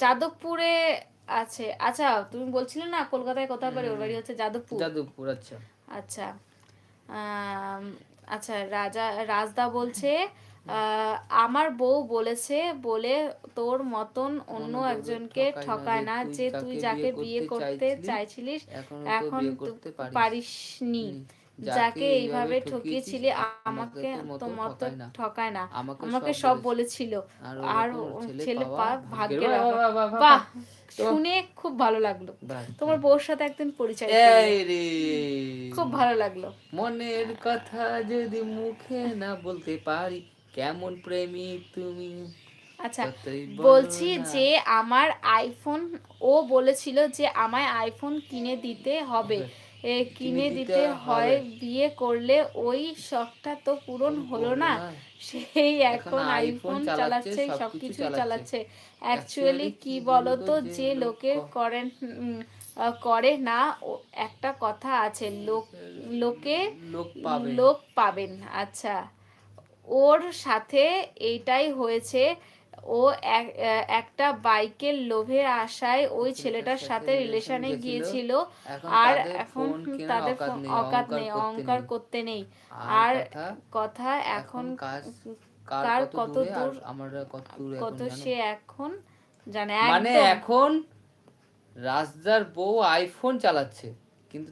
যাদবপুরে আছে। আচ্ছা, তুমি বলছিলে না কলকাতায় কোথায় বাড়ি, ওর বাড়ি হচ্ছে যাদবপুর। যাদবপুর, আচ্ছা। আচ্ছা, আম, আচ্ছা, রাজদা বলছে আহ, আমার বউ বলেছে বলে তোর মতন অন্য একজনকে ঠকায় না, যে তুই যাকে বিয়ে করতে চাইছিলিস এখন পারিসনি, যাকে এইভাবে ঠকিয়েছিলি আমাকে তোর মতো ঠকায় না, আমাকে সব বলেছিল। আর ছেলে ভাগ্যের ব্যাপার। বাহ, শুনে খুব ভালো লাগলো। তোমার বউর সাথে একদিন পরিচয় করলে, খুব ভালো লাগলো। মনের কথা যদি মুখে না বলতে পারি, কেমন প্রেমিক তুমি। আচ্ছা, বলছি যে আমার আইফোন, ও বলেছিল যে আমায় আইফোন কিনে দিতে হবে, কিনে দিতে হয়, বিয়ে করলে ওই শখটা তো পূরণ হলো না, সেই এখন আইফোন চালাচ্ছে, সবকিছুই চালাচ্ছে। অ্যাকচুয়ালি কি বলতো, যে লোকে করেন করে না, একটা কথা আছে, লোকে লোক পাবেন। আচ্ছা, ওর সাথে এইটাই হয়েছে। ও একটা বাইকের লোভের আশায় ওই ছেলেটার সাথে রিলেশনে গিয়েছিল, আর এখন তাদের অকাত নেই, অহংকার করতে নেই। আর কথা এখন কার কত দূর, কত সে এখন জানে। মানে একদম এখন রাজদার বউ আইফোন চালাচ্ছে, কিন্তু